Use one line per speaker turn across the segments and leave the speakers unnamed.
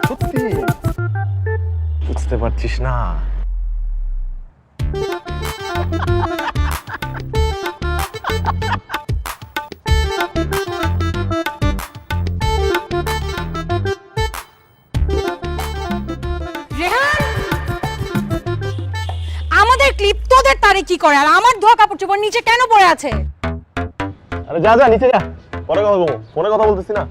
সত্যি বুঝতে পারছিস না?
আমাদের ক্লিপ তোদের তারে কি করে আর আমার ধোয়া কাপড় চোপড় নিচে কেন পড়ে আছে?
আরে যা যা নিচে যা, পরে কথা বলবো, ফোনে কথা বলতেছি না।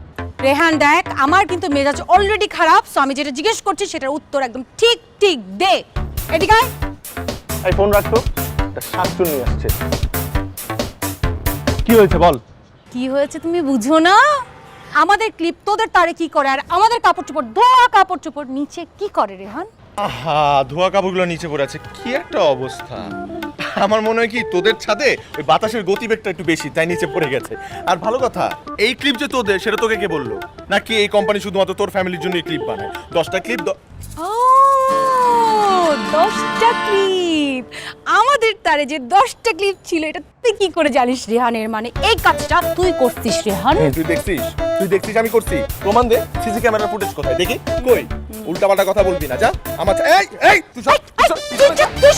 রেহান দেখ, আমার কিন্তু মেজাজ অলরেডি খারাপ, সো আমি যেটা জিজ্ঞেস করছি সেটার উত্তর একদম ঠিক ঠিক দে। এদিকে আয়।
এই ফোন রাখতো, একটা শাকচুন্নি আসছে। কি হয়েছে বল?
কি হয়েছে তুমি বুঝো না? আমাদের ক্লিপ তোদের তারে কি করে আর আমাদের কাপড় চোপড় ধোয়া কাপড় চোপড় নিচে কি করে রেহান?
আহা, ধোয়া কাপড়গুলো নিচে পড়ে আছে, কি একটা অবস্থা। আমার মনে হয় কি তোদের ছাদে ওই বাতাসের গতিবেগটা একটু বেশি, তাই নিচে পড়ে গেছে। আর ভালো কথা, এই ক্লিপ যে তোদের, সেটা তোকে কে বললো? নাকি এই কোম্পানি শুধুমাত্র তোর ফ্যামিলির জন্য এই ক্লিপ বানায়? 10টা ক্লিপ।
ও 10টা ক্লিপ, আমাদের তারে যে 10টা ক্লিপ ছিল, এটা তুই কি করে জানিস রেহানের? মানে এই কাজটা তুই করছিস রেহান?
তুই দেখছিস আমি করছি? প্রমাণ দে, সিসি ক্যামেরার ফুটেজ কোথায় দেখি? কই? উল্টাপাল্টা কথা বলবি না, যা। আমার এই তুই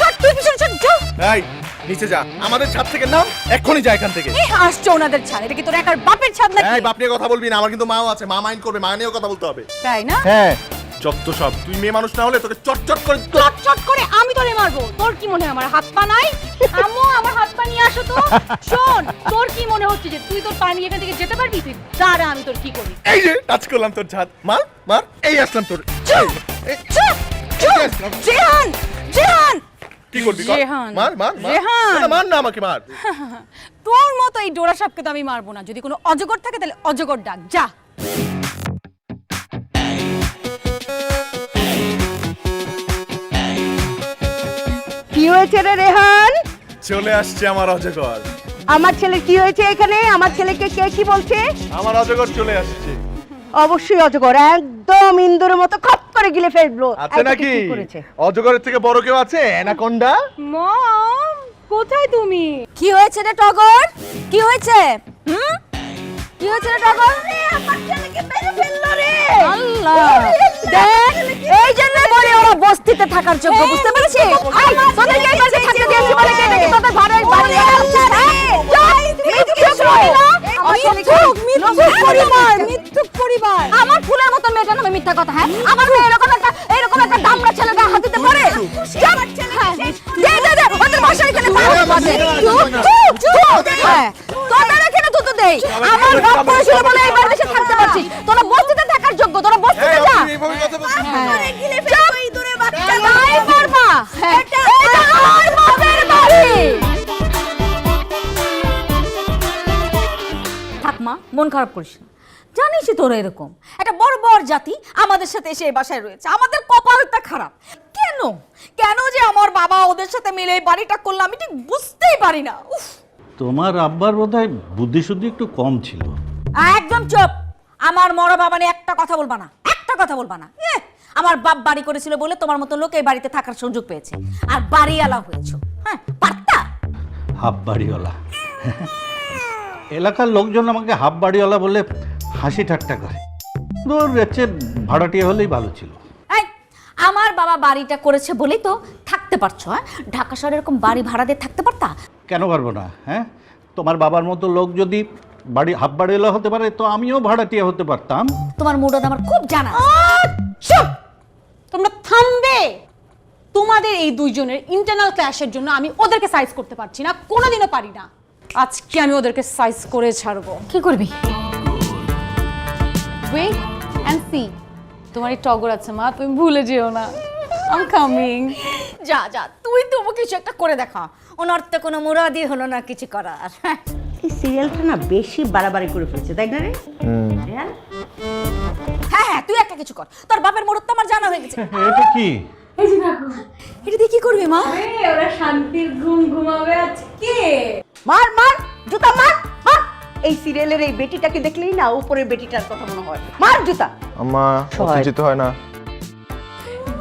সর,
তুই পিছনে সর, যা।
এই নিচে যা, আমাদের ছাদ থেকে নাম, এক্ষুনি যা এখান থেকে।
এই আসছে ওনাদের ছাদ, এটা কি তোর একার বাপের ছাদ নাকি?
এই বাপ নিয়ে কথা বলবি না, আমার কিন্তু মাও আছে, মা মাইন্ড করবে, মা নিয়েও কথা বলতে হবে।
তাই না?
হ্যাঁ,
যত সব, তুই মেয়ে মানুষ না হলে তোকে চটচট করে
চট করে আমি তোরে মারবো। তোর কি মনে হয় আমার হাত পা নাই? আম্মু আমার হাত পা নিয়ে আসো তো। শোন, তোর কি মনে হচ্ছে যে তুই তোর পা নিয়ে এখান থেকে যেতে পারবি? তুই দাঁড়া, আমি তোর কি করি।
এই যে টাচ করলাম তোর ছাদ, মার মার, এই আসলাম তোর।
চুপ চুপ চুপ। জেহান জেহান,
কি করবি কর?
রেহান,
মার মার মার,
রেহান।
না, মার না আমাকে, মার।
তোর মতো এই ডোরা সাপকে তো আমি মারবো না। যদি কোনো অজগর থাকে তাহলে অজগর ডাক, যা।
কি হয়েছে রে রেহান?
চলে আসছে আমার অজগর।
আমার ছেলের কি হয়েছে এখানে? আমার ছেলেকে কে কি বলছে?
আমার অজগর চলে আসছে।
অবশ্যই অজগর, একদম ইন্দুরের মতো খপ করে গিলে ফেললো।
আছে
এই
নাকি?
কি করেছে?
অজগরের থেকে বড় কেউ আছে? অ্যানাকোন্ডা।
মম, কোথায় তুমি? কি হয়েছে রে টগর? কি হয়েছে? কি হয়েছে রে টগর?
আমার ছেলেকে মেরে ফেললো রে।
আল্লাহ, দেখ এই জন্য বলি ওরা বস্তিতে থাকার যোগ্য, বুঝতে পেরেছিস? এই তোদেরকে এই বাড়িতে থাকতে দিয়েছি বলে কে নাকি তোদের ভাড়ায় বাড়ি আছে? মিথ্যুক পরিবার। আমার ফুলের মতো মেয়েটার নামে মিথ্যা কথা? হ্যাঁ, আমার মেয়ে এরকম একটা দামড়া ছেলে গায়ে হাত দিতে পারে? ওদের বাসায় এখানে তোদের এখানে থুতু দেই। আমার বাপ বলেছিল বলে এই বাড়িতে এসে থাকতে পারছিস। তোরা বস্তিতে থাকার যোগ্য, তোরা বস্তিতে যা।
এইভাবে কথা বলছিস?
তাই পারবা? এটা আমার বাপের বাড়ি।
থাক মা, মন খারাপ করিস না। জানিসই তোরা এরকম একটা বড় বড় জাতি আমাদের সাথে এসে এই বাসায় রয়েছে। আমাদের কপালটা খারাপ। কেন কেন যে আমার বাবা ওদের সাথে মিলে এই বাড়িটা করলো আমি ঠিক বুঝতেই পারি না। উফ,
তোমার আব্বার বোধহয় বুদ্ধি শুদ্ধি একটু কম ছিল।
একদম চুপ। আমার মরা বাবা নিয়ে একটা কথা বলবা না, একটা কথা বলবা না। আমার বাপ বাড়ি করেছিল বলে তোমার মতো লোক এই বাড়িতে থাকার সুযোগ পেয়েছে, আর বাড়িওয়ালা হয়েছো। হ্যাঁ, পারতা?
হাফ বাড়িওয়ালা। এলাকার লোকজন আমাকে হাফ বাড়িওয়ালা বলে হাসি ঠাট্টা করে। দূর রেচে ভাড়াটিয়া হলেই ভালো ছিল।
এই, আমার বাবা বাড়িটা করেছে বলেই তো থাকতে পারছো। হ্যাঁ, ঢাকা শহরে এরকম বাড়ি ভাড়া দিয়ে থাকতে পারতা?
কেন পারবো না? হ্যাঁ, তোমার বাবার মতো লোক যদি বাড়ি হাফ বাড়িওয়ালা হতে পারে তো আমিও ভাড়াটিয়া হতে পারতাম।
তোমার মুড আমার খুব জানা।
চুপ! তোমরা থামবে। তোমাদের এই দুইজনের ইন্টারনাল ক্ল্যাশের জন্য আমি ওদেরকে সাইজ করতে পারছি না, কোনোদিনও পারি না। আজকে আমি ওদেরকে সাইজ করে ছাড়বো।
কি করবি?
Wait and see. তোমার এই টগর আছে মা, তুমি ভুলে যেও না। I am coming.
যা যা, তুই তবু কিছু একটা করে দেখা। ওনার তো কোনো মুরাদি হলো না কিছু করার।
এই সিরিয়ালটা না বেশি বাড়াবাড়ি করে ফেলছে, তাই না রে?
হ্যাঁ হ্যাঁ, তুই একটা কিছু কর। তোর বাপের মুরত তো আমার জানা হয়ে গেছে।
এটা কি?
এটা দিয়ে কি করবি মা?
ওরা শান্তির ঘুম ঘুমাবে আজকে।
মার মার, জুতা মার মার। এই সিরিয়ালের এই বেটিটাকে দেখলেই না উপরের বেটিটার কথা মনে হয়। মার জুতা।
আম্মা উত্তেজিত হয় না।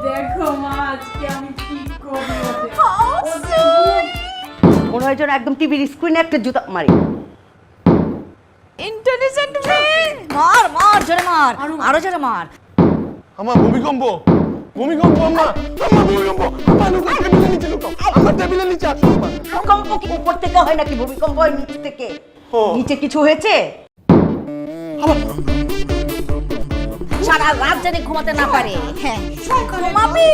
দেখো মা, আজকে আমি কি করি ওদের।
মনে হয় যেন একদম টিভির স্ক্রিনে একটা জুতা মারি।
ইন্টেলিজেন্ট মেয়ে।
মার মার, জোরে মার, আরো জোরে মার।
আমার ভূমিকম্প ভূমিকম্প আম্মা আম্মা ভূমিকম্প আম্মা লুকাও টেবিলের নিচে লুকাও আমার টেবিলের নিচে আসো আম্মা
ভূমিকম্প কি উপর থেকে হয় নাকি ভূমিকম্প হয় নিচ থেকে?
ও।
নিচে কিছু হয়েছে?
সারা রাত জানি ঘুমাতে না পারে। হ্যাঁ ঘুমাবি।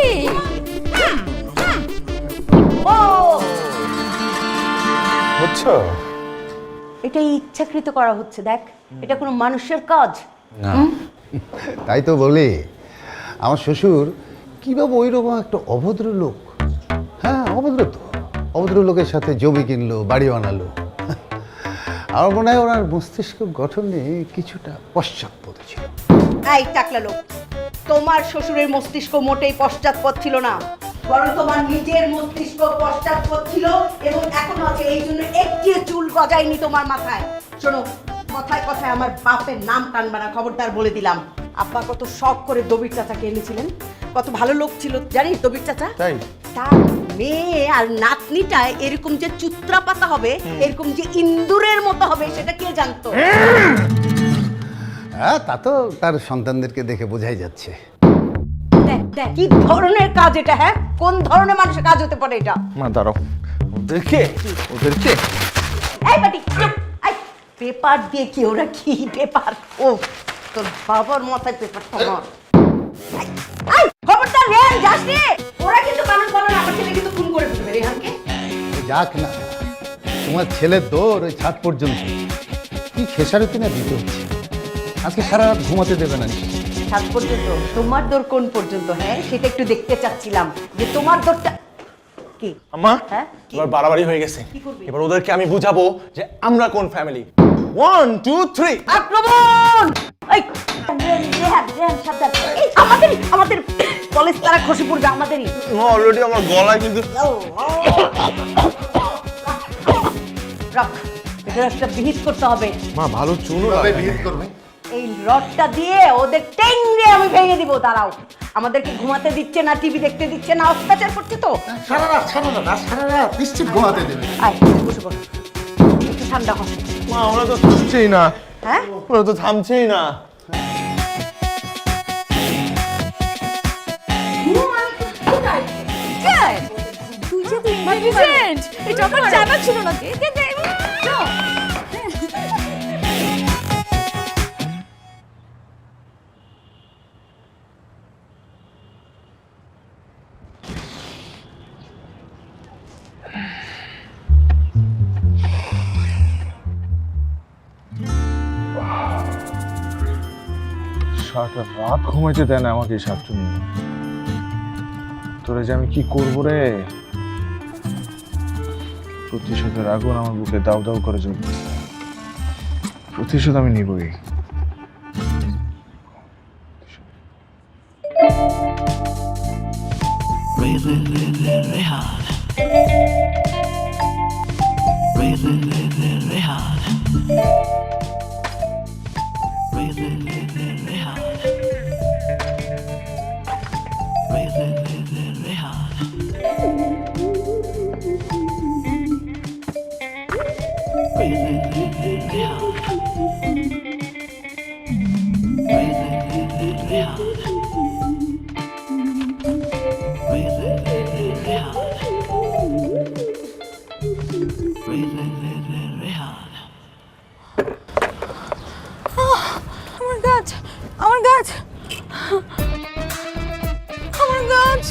ও
বুঝছো
এটা ইচ্ছাকৃত করা হচ্ছে, দেখ এটা কোনো মানুষের কাজ।
তাই তো বলি আমার শ্বশুর কীভাবে ওই রকম একটা অভদ্র লোক, হ্যাঁ অভদ্র তো, অভদ্র লোকের সাথে জমি কিনলো, বাড়ি বানালো। আমার মনে হয় ওনার মস্তিষ্ক গঠনে কিছুটা পশ্চাৎপদ ছিল।
এই টাকলা লোক, তোমার শ্বশুরের মস্তিষ্ক মোটেই পশ্চাৎপদ ছিল না, বরং তোমার নিজের মস্তিষ্ক পশ্চাৎপদ ছিল এবং এখনো আছে। এই জন্য একটি চুল গজায়নি তোমার মাথায়। শোনো, কথায় কথায় আমার বাপের নাম টানবে না, খবরদার বলে দিলাম। আব্বা কত শখ করে দবির চাচাকে এনেছিলেন, কত ভালো লোক ছিল জানিস দবির চাচা।
তাই?
তার মেয়ে আর নাতনিটা এরকম যে চুত্রা পাতা হবে, এরকম যে ইন্দুরের মতো হবে, সেটা কে জানতো?
হ্যাঁ তা তো তার সন্তানদেরকে দেখে বোঝাই যাচ্ছে।
দেখ দেখ কি ধরনের কাজ এটা, হ্যাঁ কোন ধরনের মানুষের কাজ হতে পারে এটা?
মা দাঁড়াও ওদেরকে
এই বাটি চুপ। এই পেপার দিয়ে কি, ওরা কি পেপার? ও তোর বাবার মাথায় পেপার তোমার। এই খবরদার রেহান যাস রে, ওরা কিন্তু মানুষ বলে না, আমার ছেলে কিন্তু খুন করে ফেলবে রেহানকে।
যাক না, তোমার ছেলের দৌড় ওই ছাদ পর্যন্ত, কি খেসারতি না দিতে হচ্ছে। আজকে সারা রাত ঘুমাতে দেবে না।
ছাদ পর্যন্ত? তোমার দৌড় কোন পর্যন্ত? হ্যাঁ সেটা একটু দেখতে চাচ্ছিলাম যে তোমার দৌড়টা কি।
আম্মা
হ্যাঁ? কি?
এবার বাড়াবাড়ি হয়ে গেছে,
কি করবি?
এবার ওদেরকে আমি বুঝাবো যে আমরা কোন ফ্যামিলি। 1 2 3
আক্রমণ! এই রেহান সাবধান। এই আমাদের কলেজ তারা খসে পড়বে, আমাদেরই।
অলরেডি আমার গলায় কিন্তু
রাখ, এটা একটা বিহিত করতে হবে।
মা ভালো চুলও
করবে
এই রডটা দিয়ে ওদের টেংরে আমি ভেঙে দিব। দাঁড়াও, আমাদেরকে ঘুমাতে দিচ্ছে না, টিভি দেখতে দিচ্ছে না, অত্যাচার করছে তো।
সারা রাত নিশ্চিত ঘুমাতে দেবে।
আয় বসে বসে একটু ঠান্ডা হ।
মা ওরা তো থামছেই না,
হ্যাঁ
ওরা তো থামছেই না।
তুই যে ইন্টেলিজেন্ট, এটা আমার জানা ছিল না। দে দে দে।
সারাটা রাত ঘুমাইতে দেয় না আমাকে এই সাতটা নিয়ে। তোরা যে আমি কি করবো রে, প্রতিশোধের আগুন আমার বুকে দাউ দাউ করে জ্বলবে। প্রতিশোধ আমি নিবই।
আমার গাছ, আমার গাছ, আমার গাছ।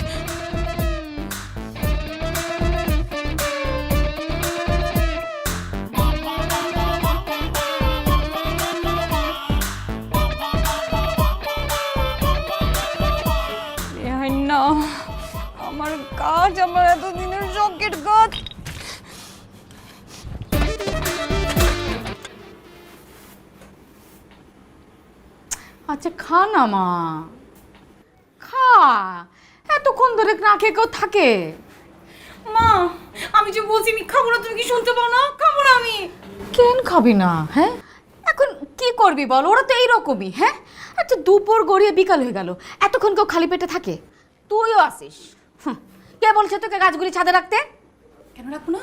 না, আমার গাছ, আমার এতদিনের শখের গাছ। আচ্ছা খা না মা, খা। এতক্ষণ ধরে না খেয়ে কেউ থাকে? মা আমি যে বলছি আমি খাবো না, তুমি কি শুনতে পাও না? খাবো না আমি। কেন খাবি না? হ্যাঁ এখন কি করবি বল, ওরা তো এইরকমই। হ্যাঁ আচ্ছা দুপুর গড়িয়ে বিকাল হয়ে গেল, এতক্ষণ কেউ খালি পেটে থাকে? তুইও আসিস। কে বলছে তোকে গাছগুলি ছাদে রাখতে? কেন রাখবো না?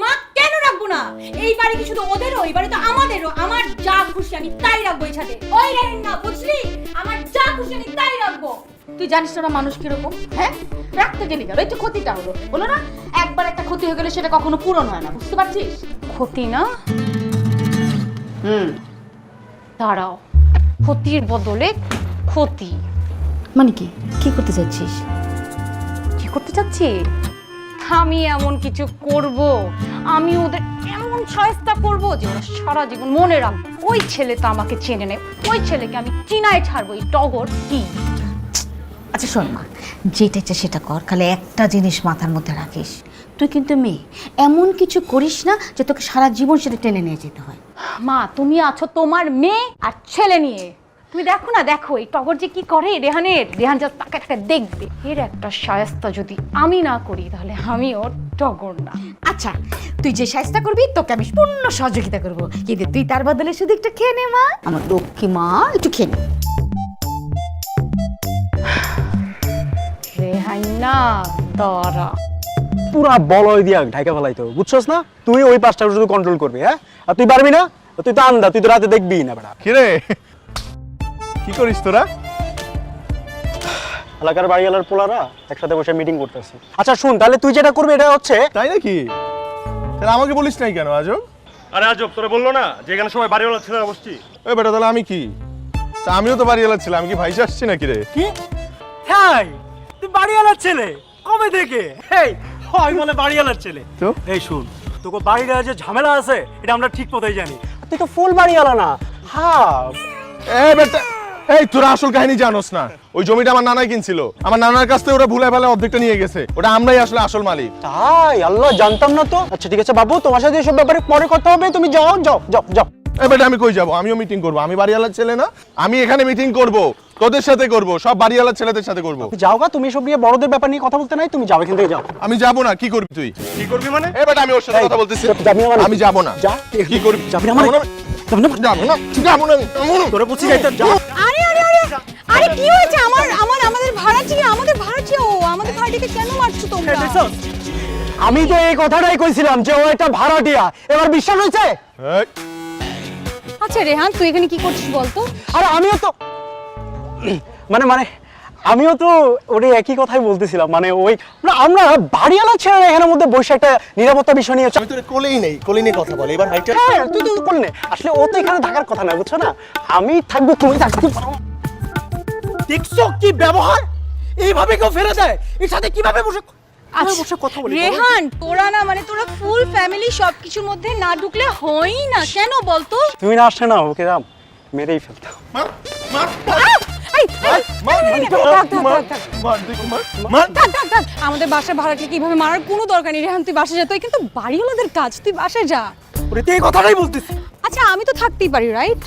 মা কেন রাখবো না? এই বাড়ি কি শুধু ওদেরও? এই বাড়ি তো আমাদেরও। আমার যা খুশি আমি তাই রাখবো এই ছাদে। ওই রেহেন না, বুঝলি? আমার যা খুশি আমি তাই রাখবো। তুই জানিস না মানুষ কিরকম? হ্যাঁ, রাখতে গেলি কেন? এই তো ক্ষতিটা হলো, বলো না? একবার একটা ক্ষতি হয়ে গেলে সেটা কখনো পূরণ হয় না, বুঝতে পারছিস?
ক্ষতি না? দাঁড়াও, ক্ষতির বদলে ক্ষতি।
মানে কি? কি করতে চাচ্ছিস?
কি করতে চাচ্ছি? আমি এমন কিছু করব, আমি ওদের এমন শায়েস্তা করব যে ওরা সারা জীবন মনে রাখবে ওই ছেলে তো আমাকে চেনে নেয়, ওই ছেলেকে আমি চিনায় ছাড়বো। এই টগর কি?
আচ্ছা শোন মা, যেটা ইচ্ছে সেটা কর, খালি একটা জিনিস মাথার মধ্যে রাখিস, তুই কিন্তু মেয়ে, এমন কিছু করিস না যে তোকে সারা জীবন সেটা টেনে নিয়ে যেতে হয়।
মা, তুমি আছো তোমার মেয়ে আর ছেলে নিয়ে। তুমি দেখো না, দেখো এই টগর যে কি করে রেহানের। রেহান যা তাকে একটা দেখবে, এর একটা শায়েস্তা যদি আমি না করি তাহলে আমি ওর টগর না।
আচ্ছা, তুই যে শায়েস্তা করবি তোকে আমি পূর্ণ সহযোগিতা করবো, কিন্তু তুই তার বদলে শুধু একটু খেয়ে নে মা, আমার লক্ষ্মী মা, একটু খেয়ে নে।
রেহান না, দাঁড়া।
পুরা বলয় দিয়া ঢাকা ফেলাইতো, বুঝছস না? তুই ওই পাঁচটা শুধু কন্ট্রোল করবি, হ্যাঁ? আর তুই পারবি না? তুই তো আন্দা, তুই তো রাতে দেখবি না বেটা।
কিরে কি করিস তোরা?
এলাকার বাড়িওয়ালার পোলারা একসাথে বসে মিটিং করতেছে। আচ্ছা শুন, তাহলে তুই যেটা করবি এটা হচ্ছে,
তাই নাকি? তাহলে আমাকে বলিস নাই কেন আজব?
আরে আজব, তোরা বললো না যে এখানে সবাই বাড়িওয়ালা ছেলেরা বসছি?
ওই বেটা, তাহলে আমি কি? তা আমিও তো বাড়িওয়ালা ছিলাম, আমি কি ভাইসে আসছি নাকি রে?
কি? হ্যাঁ, তুই বাড়িওয়ালার ছেলে কবে থেকে? এই হয় বলে বাড়িওয়ালার ছেলে
তো?
এই শুন, তোকে বাড়ির যে ঝামেলা আছে এটা আমরা ঠিক মতোই জানি। তুই তো ফুল বাড়িওয়ালা না, হাফ।
এই বেটা, এই তোরা আসল কাহিনী জানোস না। ওই জমিটা আমার নানাই কিনছিল, আমার নানার কাছ থেকে ওরা ভুলে ফেলে অর্ধেকটা নিয়ে গেছে। ওটা আমরাই আসলে আসল মালিক।
তাই? আল্লাহ, জানতাম না তো। আচ্ছা ঠিক আছে বাবু, তোমার সাথে এসব ব্যাপারে পরে কথা হবে, তুমি যাও যাও যাও যাও।
এই বেটা, আমি কই যাবো? আমিও মিটিং করবো। আমি বাড়িওয়ালার ছেলে না? আমি এখানে মিটিং করব, তোদের সাথে করব, সব বাড়িওয়ালার ছেলেদের সাথে করব।
যাও গা, তুমি এসব নিয়ে বড়দের ব্যাপার নিয়ে কথা বলতে নাই, তুমি যাও এখান থেকে যাও।
আমি যাবো না। কি করবি তুই?
কি করবি মানে?
এই বেটা, আমি ওর সাথে কথা বলতেছি।
যাবি না মানে?
আমি যাবো না।
যা।
কি করবি?
যাবি না মানে?
যাবো না।
যাবি না?
যাবো না, যাবো না, যাবো না।
তোরে বলছি যাইতে, যা।
আরে আরে আরে আরে কি হয়েছে? আমাদের ভাড়াটি ও আমাদের ভাড়াটিকে কেন মারছো তোমরা?
আমি তো এই কথাটাই কইছিলাম যে ও একটা ভাড়াটিয়া, এবার বিশ্বাস হয়েছে?
এই,
আচ্ছা রেহান, তুই এখানে কি করছিস বলতো?
আরে আমিও তো আমিও তো ওরে একই কথাই বলতেছিলাম, মানে ওই আমরা বাড়িওয়ালা ছেলেরা এখানের মধ্যে বসে একটা নিরাপত্তা বিষয় নিয়ে
আমি তোরে কোলেই নেই, কোলে নিয়ে কথা বলে। এবার হাইটা।
হ্যাঁ, তুই তো করলে আসলে ও তো এখানে থাকার কথা না, বুঝছো না? আমি থাকবো, তুমি থাকতে পারো। দেখছো কি ব্যবহার? এইভাবে কেউ ফেলে দেয়? এর সাথে কিভাবে বসে কথা বলি?
রেহান, তোরা না মানে তোরা ফুল ফ্যামিলি সবকিছুর মধ্যে না ঢুকলে হয়ই না, কেন বলতো?
তুমি না আসলে না ওকে রাম মেরেই ফেলতাম।
মার, মার,
এই,
মার, মার,
থাক, থাক,
মার,
থাক,
মার, দেখি, মার, মার।
থাক। আমাদের বাসার ভাড়াটি কিভাবে মারার কোনো দরকার নেই। রেহান, তুই বাসায় যা, তুই কিন্তু বাড়িওয়ালাদের কাজ, তুই বাসায় যা।
ওরে তো এই কথাটাই বলতেছি।
আচ্ছা, আমি তো থাকতেই পারি, রাইট?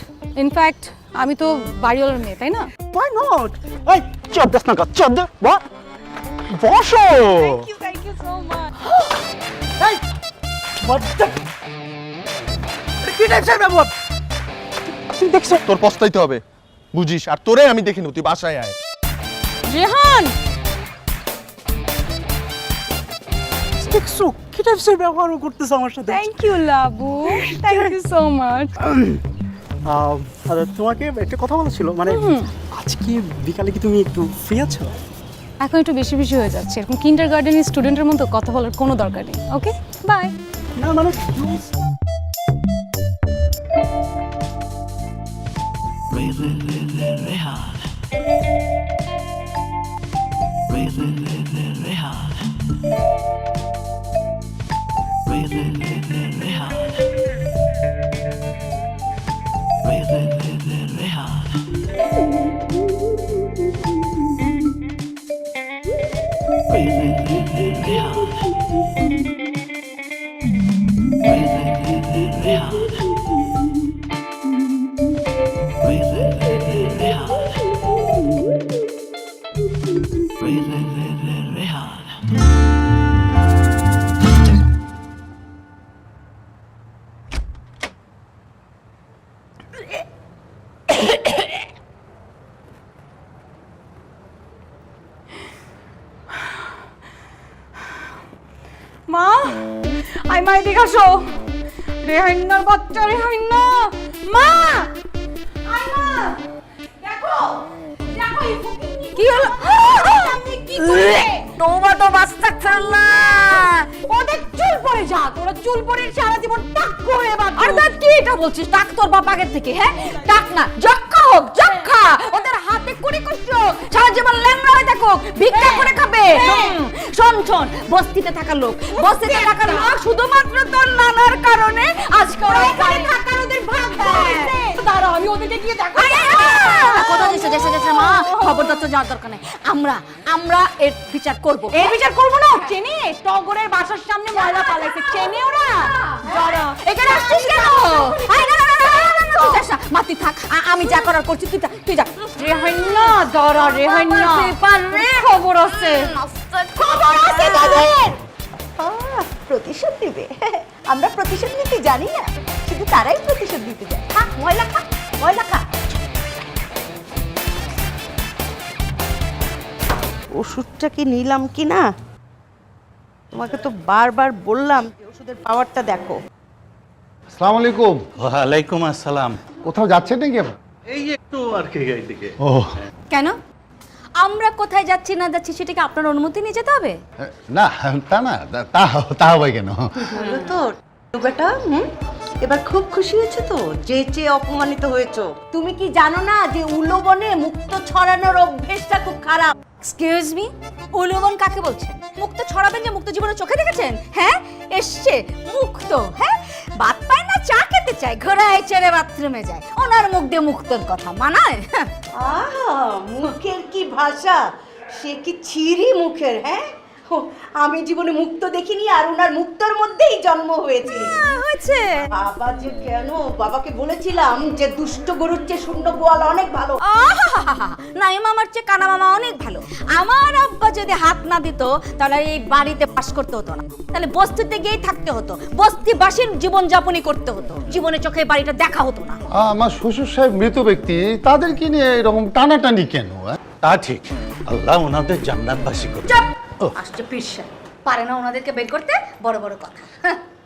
ইনফ্যাক্ট আমি তো বাড়িওয়ালার মেয়ে, তাই না?
Why not? এই চোদ্দ না কা চোদ্দ বসো।
Thank you so much.
এই মদ্দা কি টাইপের ব্যবহার তুই দেখছো?
তোর পস্তাইতে হবে, বুঝিস? আর তোরে আমি দেখিনি, তুই বাসায় আয়।
রেহান,
দেখছো কি টাইপের ব্যবহার করতেছ আমার সাথে?
Thank you Labu, thank you so much.
আচ্ছা, তোমাকে একটা কথা বলা ছিল, মানে আজকে বিকালে কি তুমি একটু ফ্রি আছো?
এখন একটু বেশি বেশি হয়ে যাচ্ছে, এরকম কিন্ডারগার্টেনের স্টুডেন্টের মতো কথা বলার কোনো দরকার নেই। ওকে, বাই।
না মানে
মা, আই মা এদিকে আসো। রেহাইন্নার বাচ্চা, রেহাইন্না মা, আই মা, দেখো দেখো এই ফকিন্নি কি হলো? কি করলে?
টমেটো বাস্তা খাল্লা
ওদের চুল পড়ে যাক, ওরা চুল পড়ে সারা জীবন টাক করে বাঁধবো।
আর দাঁত কি এটা বলছিস? টাক তোর বাপ আগের থেকে, হ্যাঁ? টাক না, যক্ষা হোক, যক্ষা। ওদের হাতে কুড়ি কষ্ট হোক, সারা জীবন ল্যাংড়া হয়ে থাকুক, ভিক্ষা করে খাবে। শোন শোন, বস্তিতে থাকা লোক, বস্তিতে থাকা লোক শুধুমাত্র তোর নানার কারণে আজকে ওরা এখানে থাকার ওদের ভাগ্য হয়েছে।
দাঁড়াও, আমি ওদেরকে গিয়ে দেখো।
কোথায় গেছে গেছে গেছে মা, খবরদার তো যাওয়ার দরকার নেই। আমরা এর বিচার করব।
এই বিচার করবো না, চেনে টগরের বাসার সামনে ময়লা পালাইছে, চেনে ওরা।
জড়ো এখানে আসছিস কেন? আয় না না না না, তুই যাস না, মাতি থাক, আমি যা করার করছি তুই যা।
রেহাইন্না দাঁড়া, রেহাইন্না খবর আছে,
খবর আছে তাদের।
প্রতিশোধ দিবে? আমরা প্রতিশোধ নিতে জানি না, শুধু তারাই প্রতিশোধ দিতে যায়। খা ময়লা খা, ময়লা খা। ওষুধটা কি নিলাম কি না? তোমাকে তো বারবার বললাম যে ওষুধের পাওয়ারটা দেখো।
আসসালামু আলাইকুম।
ওয়ালাইকুম আসসালাম।
কোথাও যাচ্ছেন নাকি আপনার?
এই একটু আর কি এইদিকে।
ও
কেন? আমরা কোথায় যাচ্ছি না যাচ্ছি সেটাকে আপনার অনুমতি নিয়ে যেতে হবে?
না, তা না, তা হবে কেন?
বলো তো বেটা, এবার খুব খুশি হয়েছে তো, যে অপমানিত হয়েছো। তুমি কি জানো না যে উলোবনে মুক্ত ছড়ানোর অভ্যেসটা খুব খারাপ?
এক্সকিউজ মি, উলুবন কাকে বলছেন? মুক্ত ছড়াবেন যে মুক্ত জীবনে চোখে দেখেছেন? হ্যাঁ, এসছে মুক্ত, হ্যাঁ, ভাত পায় না, চা খেতে চায়, ঘোড়ায় চেড়ে বাথরুমে যায়, ওনার মুখ দিয়ে মুক্তর কথা মানায়?
আহা, মুখের কি ভাষা, সে কি ছিরি মুখের। হ্যাঁ, আমি জীবনে মুক্ত দেখিনি, আর ওনার মুক্তর মধ্যেই জন্ম হয়েছে।
হয়েছে
বাবা যে কেন, বাবাকে বলেছিলাম যে দুষ্ট গরুর চেয়ে শূন্য গোয়াল অনেক ভালো।
নাইম আমার চেয়ে কানা মামা অনেক ভালো। আমার আব্বা যদি হাত না দিত তাহলে এই বাড়িতে পাস করতে হতো না, তাহলে বস্তিতে গিয়েই থাকতে হতো, বস্তিবাসীর জীবন যাপনই করতে হতো, জীবনে চোখে বাড়িটা দেখা হতো না।
আমার শ্বশুর সাহেব মৃত ব্যক্তি, তাদেরকে নিয়ে এরকম টানাটানি কেন?
তা ঠিক, আল্লাহ ওনাদের জান্নাতবাসী করুন।
চুপ! আসছে পিরসা, পারে না ওনাদেরকে বের করতে, বড় বড় কথা।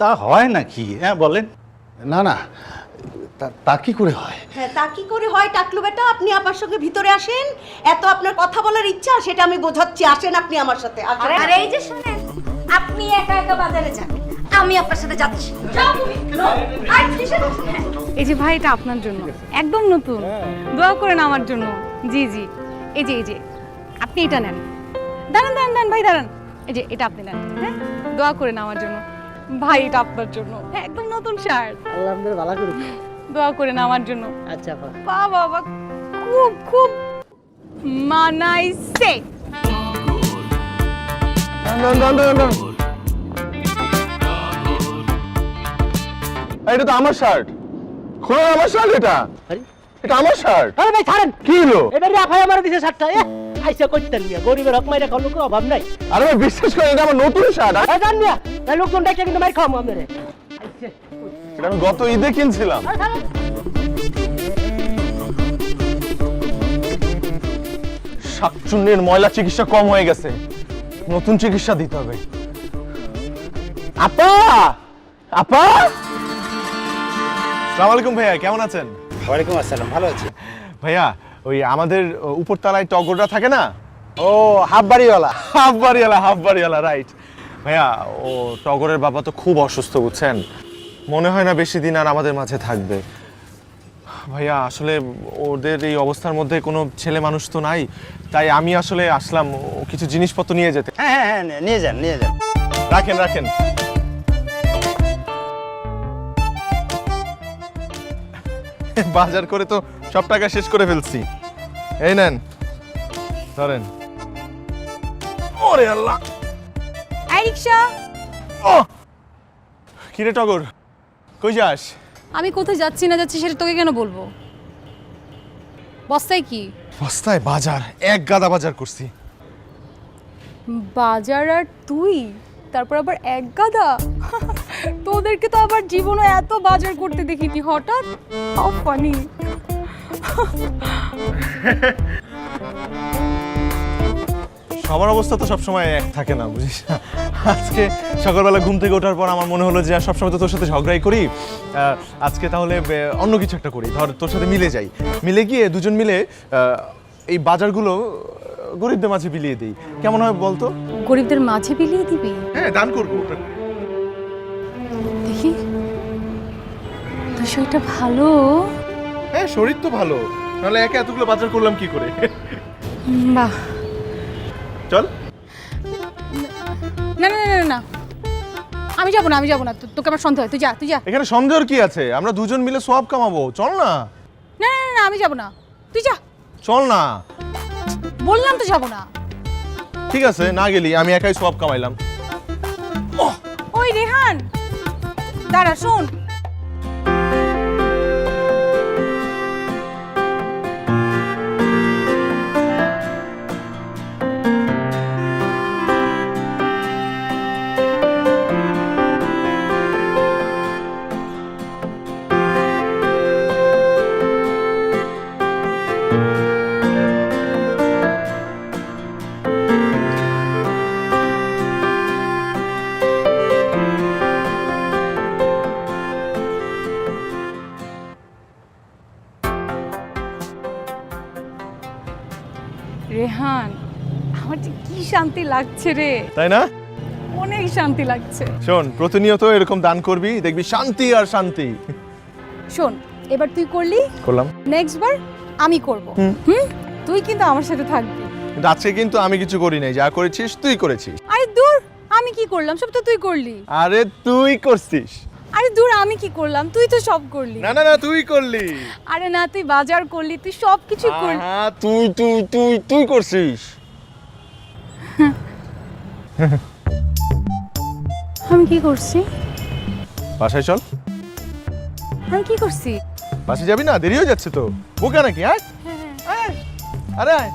তা হয় নাকি? হ্যাঁ বলেন।
না না, তা কি করে হয়?
হ্যাঁ, তা কি করে হয় টাকলু বেটা? আপনি আমার সঙ্গে ভিতরে আসেন, এত আপনার কথা বলার ইচ্ছা, সেটা আমি বোঝাচ্ছি। আসেন আপনি আমার সাথে, আসেন।
আরে এই যে শুনেন, আপনি একা একা বাজারে যান, আমি আপনার সাথে যাচ্ছি।
এই যে ভাই, এটা আপনার জন্য, একদম নতুন, দোয়া করেন আমার জন্য। জি জি, এই যে আপনি এটা নেন। দাঁড়ান দাঁড়ান দাঁড়ান ভাই, দাঁড়ান। এই যে এটা আপনি নেন, হ্যাঁ, দোয়া করেন আমার জন্য। ভাই, এটা আপনার জন্য, একদম নতুন শার্ট।
আল্লাহ ভালো করুক।
দোয়া করেন আমার জন্য।
আচ্ছা
বাহ বাবা, খুব খুব মানাইছে।
এটা তো আমার শার্ট, খোলা আমার শার্ট, এটা আমার শার্ট।
আরে ভাই ছাড়েন,
কি হলো?
এবারে আফাই আমার দিছে শার্টটা, আইসা করতেন মিয়া, গরিবের হক মাইরা খাওয়ার লোকের অভাব নাই।
আরে ভাই বিশ্বাস করেন, এটা আমার নতুন শার্ট।
জান মিয়া, তাই লোকজন ডাইকে কিন্তু মার খাওয়াবো আমাদের।
এটা আমি গত ঈদে কিনছিলাম। শাকচুন্নির ময়লা চিকিৎসা কম হয়ে গেছে, নতুন চিকিৎসা দিতে হবে। আপা, আপা, আসসালামু আলাইকুম ভাইয়া, কেমন আছেন?
ওয়ালাইকুম আসসালাম, ভালো আছি।
ভাইয়া, ওই আমাদের উপরতলায় টগররা থাকে না,
ও হাফ বাড়িওয়ালা।
হাফ বাড়িওয়ালা, রাইট। ভাইয়া, ও টগরের বাবা তো খুব অসুস্থ, বুঝছেন, মনে হয় না বেশি দিন আর আমাদের মাঝে থাকবে। ভাইয়া, আসলে ওদের এই অবস্থার মধ্যে কোনো ছেলে মানুষ তো নাই, তাই আমি আসলে আসলাম কিছু জিনিসপত্র নিয়ে যেতে।
হ্যাঁ, নিয়ে যান।
রাখেন রাখেন। বাজার করে তো সব টাকা শেষ করে ফেলছি, এই নেন ধরেন। ওরে আল্লাহ,
এই রিকশা,
ও কিরে টগর, কই যাস?
আমি কোথায় যাচ্ছি না যাচ্ছি সেটা তোকে কেন বলবো? বস্তায় কি?
বস্তায় বাজার, এক গাদা বাজার করছি।
বাজার আর তুই, তারপর আবার এক গাদা? তোদেরকে তো আবার জীবনে এত বাজার করতে দেখিনি, হঠাৎ হাউ ফানি।
সবার অবস্থা তো সবসময় এক থাকে না, বুঝিস না। আজকে সকালবেলা ঘুম থেকে ওঠার পর আমার মনে হলো যে আর সবসময় তো তোর সাথে ঝগড়াই করি, আজকে তাহলে অন্য কিছু একটা করি। ধর তোর সাথে মিলে যাই, মিলে গিয়ে দুজন মিলে এই বাজারগুলো গরিবদের মাঝে বিলিয়ে দিই, কেমন হয় বলতো?
গরিবদের মাঝে বিলিয়ে দিবি?
হ্যাঁ, দান করবো।
দেখি বিষয়টা ভালো।
হ্যাঁ, শরীর তো ভালো, নাহলে একা এতগুলো বাজার করলাম কি করে?
বাহ।
চল।
না না না না, আমি যাবো না, আমি যাবো না, তোকে আমার সন্দেহ হয়, তুই যা, তুই যা।
এখানে সন্দেহের কি আছে? আমরা দুজন মিলে সওয়াব কামাবো, চল না।
না না না, আমি যাবো না, তুই যা।
চল না।
বললাম তো যাবো না।
ঠিক আছে, না গেলি আমি একাই সওয়াব কামাইলাম।
ওই রেহান, দাঁড়া, শোন। রেহান, আমার যে কি শান্তি লাগছে রে,
তাই না?
অনেক শান্তি লাগছে।
শোন, প্রতিনিয়ত এরকম দান করবি, দেখবি শান্তি আর শান্তি।
শোন, এবার তুই করলি,
করলাম।
নেক্সট বার আমি করব। তুই কিন্তু আমার সাথে থাকবি।
কিন্তু আজকে কিন্তু আমি কিছু করি নাই, যা করেছিস তুই করেছিস।
আরে দূর, আমি কি করলাম? সব তো তুই করলি।
আরে তুই করছিস।
আরে দূর, আমি কি করলাম? তুই তো সব করলি।
না না না, তুই করলি।
আরে না, তুই বাজার করলি, তুই সব কিছু করলি।
হ্যাঁ, তুই তুই তুই তুই করছিস।
আমি কি করছি?
বাসায় চল।
আমি কি করছি?
বাসায় যাবি না? দেরি হয়ে যাচ্ছে তো। বোকা নাকি? হ্যাঁ, আয়। আরে আয়।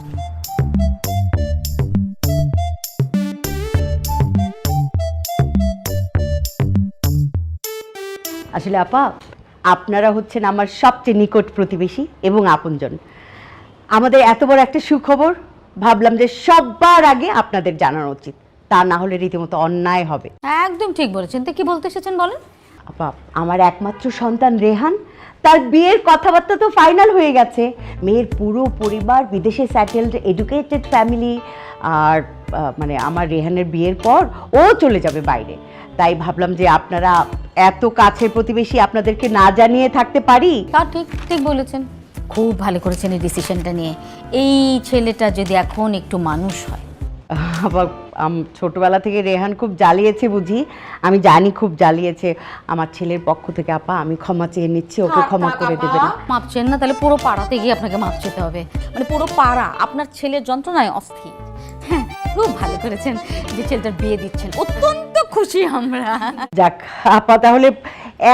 আসলে আপা, আপনারা হচ্ছেন আমার সবচেয়ে নিকট প্রতিবেশী এবং আপনজন। আমাদের এত বড় একটা সুখবর ভাবলাম যে সবার আগে আপনাদের জানানো উচিত, তা না হলে রীতিমতো অন্যায় হবে।
একদম ঠিক বলেছেন। তো কি বলতে এসেছেন বলেন?
আপা, আমার একমাত্র সন্তান রেহান, তার বিয়ের কথাবার্তা তো ফাইনাল হয়ে গেছে। মেয়ের পুরো পরিবার বিদেশে সেটেলড, এডুকেটেড ফ্যামিলি। আর মানে আমার রেহানের বিয়ের পর ও চলে যাবে বাইরে। তাই ভাবলাম যে আপনারা এত কাছের প্রতিবেশী, আপনাদেরকে না জানিয়ে থাকতে পারি।
তা ঠিক ঠিক বলেছেন, খুব ভালো করেছেন এই ডিসিশনটা নিয়ে। এই ছেলেটা যদি এখন একটু মানুষ হয়।
আবার ছোটবেলা থেকে রেহান খুব জ্বালিয়েছে বুঝি, আমি জানি খুব জ্বালিয়েছে। আমার ছেলের পক্ষ থেকে আপা আমি ক্ষমা চেয়ে নিচ্ছি, ওকে ক্ষমা করে দেবেন।
মাপ চেন না? তাহলে পুরো পাড়াতে গিয়ে আপনাকে মাপ চেতে হবে। মানে পুরো পাড়া আপনার ছেলের যন্ত্রণায় অস্থির। হ্যাঁ, খুব ভালো করেছেন যে ছেলেটার বিয়ে দিচ্ছেন, অত্যন্ত খুশি আমরা।
যাক আপা, তাহলে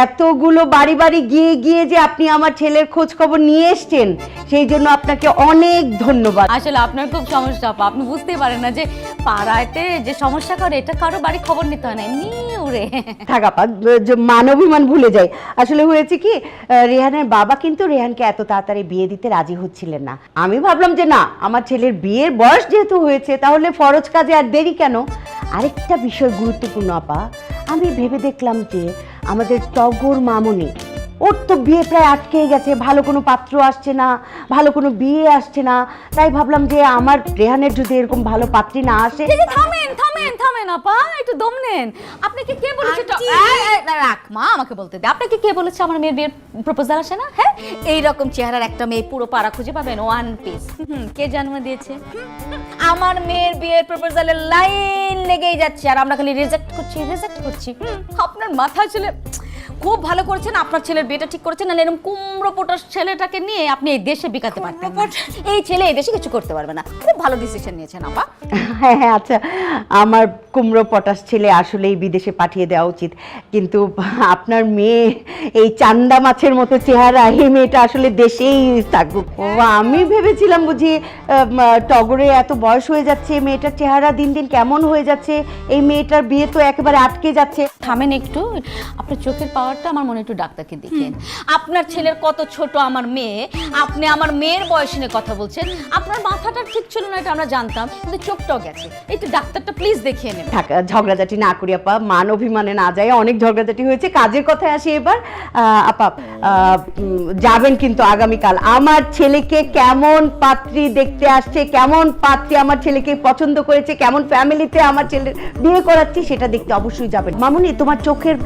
এতগুলো বাড়ি বাড়ি গিয়ে গিয়ে যে আপনি আমার ছেলের খোঁজ খবর নিয়ে এসছেন, সেই জন্য আপনাকে অনেক ধন্যবাদ।
আসলে আপনার খুব সমস্যা আপা, আপনি বুঝতেই পারেন না যে পাড়াতে যে সমস্যা করে এটা কারো বাড়ি খবর নিতে হয় না, এমনি উড়ে।
থাক আপা, মানবিমান ভুলে যাই। আসলে হয়েছে কি, রেহানের বাবা কিন্তু রেহানকে এত তাড়াতাড়ি বিয়ে দিতে রাজি হচ্ছিলেন না। আমি ভাবলাম যে না, আমার ছেলের বিয়ের বয়স যেহেতু হয়েছে, তাহলে ফরজ কাজে আর দেরি কেন। আরেকটা বিষয় গুরুত্বপূর্ণ আপা, আমি ভেবে দেখলাম যে আমাদের টগর মামনি, ওর তো বিয়ে প্রায় আটকে গেছে, ভালো কোনো পাত্র আসছে না, ভালো কোনো বিয়ে আসছে না। তাই ভাবলাম যে আমার রেহানের যদি এরকম ভালো পাত্রী না আসে।
থামেন থামেন থামেন আপা, একটু দম নেন। আপনাকে কে বলেছে? রাখ মা, আমাকে বলতে দে। আপনাকে কে বলেছে আমার মেয়ের বিয়ের প্রপোজাল আসে না? হ্যাঁ, এইরকম চেহারার একটা মেয়ে পুরো পাড়া খুঁজে পাবেন ওয়ান পিস। কে জন্ম দিয়েছে? আমার মেয়ের বিয়ের প্রপোজালের লাইন লেগেই যাচ্ছে, আর আমরা খালি রিজেক্ট করছি। আপনার মাথা ছেলে খুব ভালো করেছেন, আপনার ছেলের বিয়েটা ঠিক করেছেন। না এরকম কুমড়ো পটাশ ছেলেটাকে নিয়ে আপনি এই দেশে বিকাতে পারতেন না। এই ছেলে এই দেশে কিছু করতে পারবে না। খুব ভালো ডিসিশন নিয়েছেন আপা।
হ্যাঁ হ্যাঁ, আচ্ছা, আমার কুমড়ো পটাশ ছেলে আসলেই বিদেশে পাঠিয়ে দেওয়া উচিত। কিন্তু আপনার মেয়ে এই চান্দা মাছের মতো চেহারা, এই মেয়েটা আসলে দেশেই থাকুক। ও, আমি ভেবেছিলাম বুঝি টগরে এত বয়স হয়ে যাচ্ছে, মেয়েটার চেহারা দিন দিন কেমন হয়ে যাচ্ছে, এই মেয়েটার বিয়ে তো একেবারে আটকে যাচ্ছে।
থামেন একটু, আপনার চোখের পাওয়ার পাওয়ারটা আমার মনে একটু ডাক্তারকে দেখেন। আপনার ছেলের কত ছোট আমার মেয়ে, আপনি আমার মেয়ের বয়স নিয়ে কথা বলছেন। আপনার মাথাটা ঠিক ছিল না এটা আমরা জানতাম, কিন্তু চোখটাও গেছে। একটু ডাক্তারটা প্লিজ দেখিয়ে নেবেন।
ঝগড়াঝাটি না করি আপা, মান অভিমানে না যায়, অনেক ঝগড়াঝাটি হয়েছে। কাজের কথায় আসি এবার। আপা যাবেন কিন্তু আগামীকাল। আমার ছেলেকে কেমন পাত্রী দেখতে আসছে, কেমন পাত্রী আমার ছেলেকে পছন্দ করেছে, কেমন ফ্যামিলিতে আমার ছেলের বিয়ে করাচ্ছি সেটা দেখতে অবশ্যই যাবেন। মামুনি, তোমার চোখের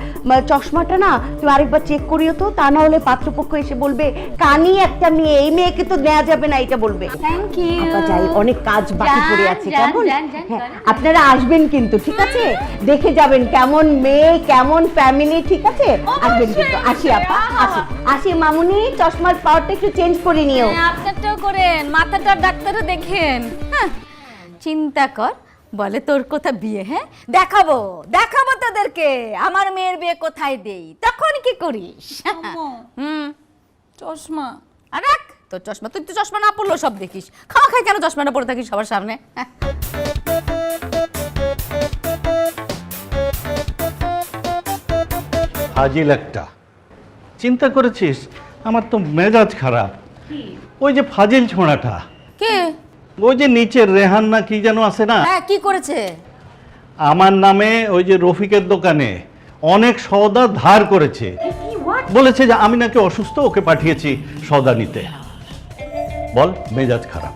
চশমাটা না তুমি আরেকবার চেক করিও তো, তা না হলে পাত্রপক্ষ এসে বলবে কানি একটা মেয়ে, এই মেয়েকে তো নেওয়া যাবে না, এটা বলবে।
Thank you.
আপা যাই, অনেক কাজ বাকি পড়ে আছে। কেমন? হ্যাঁ, আপনারা আসবেন কিন্তু, ঠিক আছে? দেখে যাবেন কেমন মেয়ে, কেমন ফ্যামিলি, ঠিক আছে? আসবেন কিন্তু। আসি আপা, আসি আসি। মামুনি, চশমার পাওয়ারটা একটু চেঞ্জ করে নিও।
আপনারটাও করেন, মাথাটা ডাক্তারও দেখেন। হ্যাঁ, চিন্তা কর, বলে তোর কোথা বিয়ে। হ্যাঁ, দেখাবো দেখাবো তোদেরকে আমার মেয়ের বিয়ে কোথায় দেই, তখন কি করিস?
চশমা
আর রাখ তোর চশমা, তুই তো চশমা না পড়লেও সব দেখিস। খাওয়া খাই কেন চশমাটা পরে থাকিস সবার সামনে?
ফাজিল একটা। চিন্তা করেছিস আমার তো মেজাজ খারাপ। ওই যে ফাজিল ছোঁড়াটা,
কে?
ওই যে নিচের রেহান না কি যেন আছে না,
হ্যাঁ, কি করেছে?
আমার নামে ওই যে রফিকের দোকানে অনেক সওদা ধার করেছে। বলেছে যে আমি নাকি অসুস্থ, ওকে পাঠিয়েছি সওদা নিতে। বল, মেজাজ খারাপ।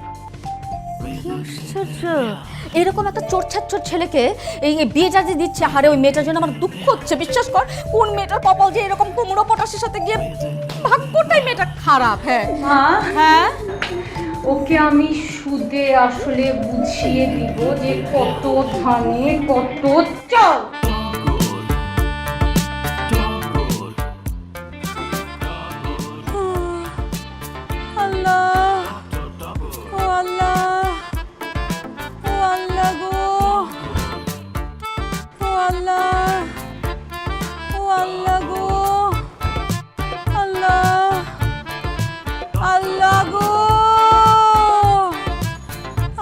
এরকম একটা চোরছাচ্চোর ছেলেকে এই বিয়ে যাতে দিচ্ছে, হারে ওই মেয়েটার জন্য আমার দুঃখ হচ্ছে। বিশ্বাস কর, কোন মেয়েটার কপাল যে এরকম কুমড়ো পটাশের সাথে গিয়ে, ভাগ্যটাই মেয়েটা খারাপ। হ্যাঁ হ্যাঁ,
ওকে আমি সুদে আসলে বুঝিয়ে দিব যে কত ধানে কত চাল।
আল্লাহ, ও আল্লাহ, ও আল্লাহ গো, ও আল্লাহ, ও আল্লাহ গো, আল্লাহ, আল্লাহ গো,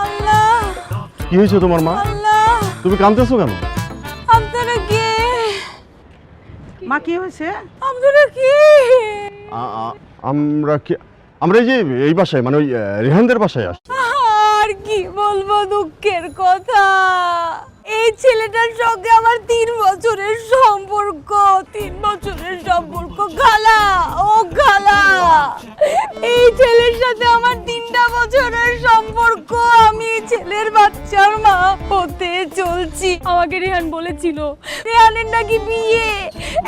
আল্লাহ,
কি হয়েছে তোমার মা?
আল্লাহ।
তুমি কাঁদতেছো কেন?
আপনারা কে?
মা কি হয়েছে?
আপনারা কি?
আমরা এই যে এই বাসায়, মানে ওই রেহানদের বাসায় আসছি।
আর কি বলবো দুঃখের কথা, এই ছেলেটার সঙ্গে আমার 3 বছরের সম্পর্ক। 3 বছরের সম্পর্ক খালা, ও খালা, এই ছেলের সাথে আমার 3টা বছরের সম্পর্ক। আমি এই ছেলের বাচ্চার মা হতে চলছি। আমাকে রেহান বলেছিল রেহানের নাকি বিয়ে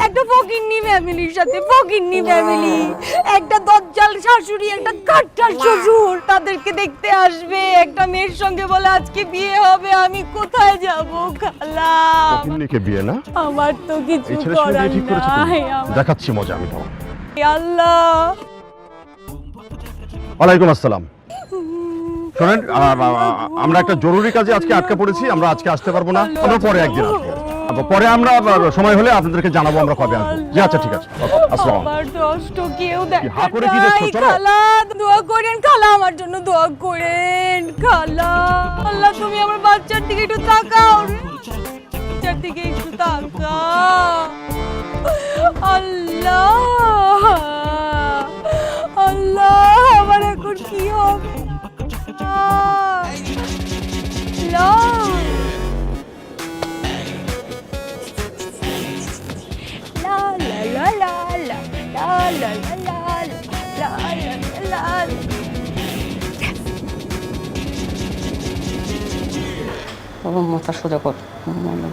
একটা ফকিন্নি ফ্যামিলির সাথে। ফকিন্নি ফ্যামিলি, একটা দজ্জাল শাশুড়ি, একটা কাঠটার শ্বশুর, তাদেরকে দেখতে আসবে। একটা মেয়ের সঙ্গে বলে আজকে বিয়ে হবে। আমি কোথায় যাব খালা?
ফকিন্নিকে বিয়ে না?
আমার তো কিছু
এই ছেলের সঙ্গে
করার
বিয়ে ঠিক করেছো তুমি?
নাই।
দেখাচ্ছি মজা আমি তোমার।
আল্লাহ,
ওয়ালাইকুম আসসালাম। শোনেন, আমরা একটা জরুরি কাজে আজকে আটকা পড়েছি, আমরা আজকে আসতে পারবো না, আমরা পরে একদিন আসবো। পরে আমরা সময় হলে আপনাদেরকে জানাবো আমরা কবে আসবো। জি আচ্ছা, ঠিক আছে, আসসালাম।
আমার কষ্ট কেউ দেখে
হা করে কি দেখছো? চলো।
খালা, দোয়া করেন খালা, আমার জন্য দোয়া করেন খালা। আল্লাহ, তুমি আমার বাচ্চার দিকে একটু তাকাও রে, বাচ্চার দিকে একটু তাকাও। আল্লাহ, আল্লাহ, আমার এখন কি হবে? আল্লাহ, la la la la la la la la la la la la.
বাবা, মাথা সোজা কর,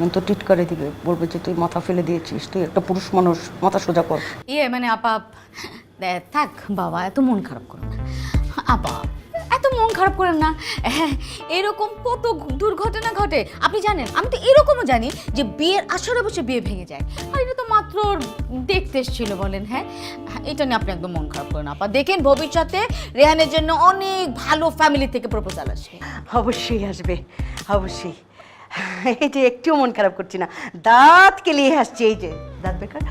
কিন্তু টিট করে দিবে, বলবে যে তুই মাথা ফেলে দিয়েছিস, তুই একটা পুরুষ মানুষ, মাথা সোজা কর।
মানে আপা, থাক বাবা, এত মন খারাপ করো না আপা, এত মন খারাপ করেন না। এরকম কত দুর্ঘটনা ঘটে আপনি জানেন। আমি তো এরকমও জানি যে বিয়ের আসরে বসে বিয়ে ভেঙে যায়। আর এটা তো মাত্র দেখতে এসেছিল বলেন। হ্যাঁ, এটা নিয়ে আপনি একদম মন খারাপ করেন আপা। দেখেন ভবিষ্যতে রেহানের জন্য অনেক ভালো ফ্যামিলি থেকে প্রপোজাল আসবে।
অবশ্যই আসবে, অবশ্যই। এই যে একটুও মন খারাপ করছি না, দাঁত কেলিয়ে হাসছি, এই যে দাঁত বেকার।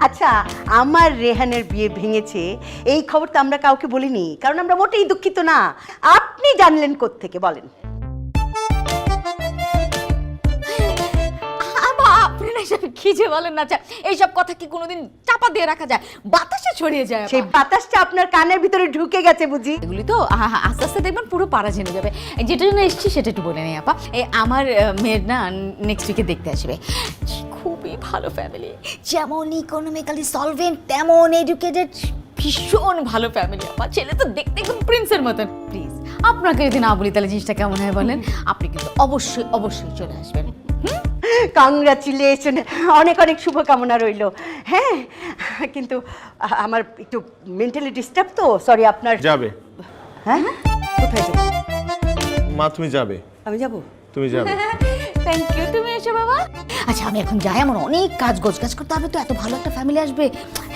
আচ্ছা, আমার রেহানের বিয়ে ভেঙেছে এই খবর তো আমরা কাউকে বলিনি, কারণ আমরা মোটেই দুঃখিত না। আপনি জানলেন কোত্থেকে বলেন?
আপা, আপনি না এইসব কি যে বলেন না, আচ্ছা এইসব কথা কি কোনোদিন চাপা দিয়ে রাখা যায়? বাতাসে ছড়িয়ে যায়।
সেই বাতাসটা আপনার কানের ভিতরে ঢুকে গেছে বুঝি।
এগুলি তো আস্তে আস্তে দেখবেন পুরো পাড়া জেনে যাবে। যেটা জন্য এসেছি সেটা একটু বলে নেই আপা। আমার মেয়ের না নেক্সট উইকে দেখতে আসবে। খুবই ভালো ফ্যামিলি, যেমন ইকোনমিক্যালি সলভেন্ট তেমন এডুকেটেড, ভীষণ ভালো ফ্যামিলি আপা। ছেলে তো দেখতে একদম প্রিন্সের মতন। প্লিজ আপনাকে যদি না বলি তাহলে জিনিসটা কেমন হয় বলেন? আপনি কিন্তু অবশ্যই অবশ্যই চলে আসবেন।
কংগ্রাচুলেশন, অনেক অনেক শুভকামনা রইল। হ্যাঁ, কিন্তু আমার একটু মেন্টালি ডিস্টার্ব তো, সরি। আপনার
যাবে
হ্যাঁ, কোথায় যাবো?
মা তুমি যাবে,
আমি যাব?
তুমি যাবে।
থ্যাংক ইউ, তুমি এসো বাবা। আচ্ছা আমি এখন যাই, আমার অনেক কাজ গোছগাছ করতে হবে তো, এত ভালো একটা ফ্যামিলি আসবে।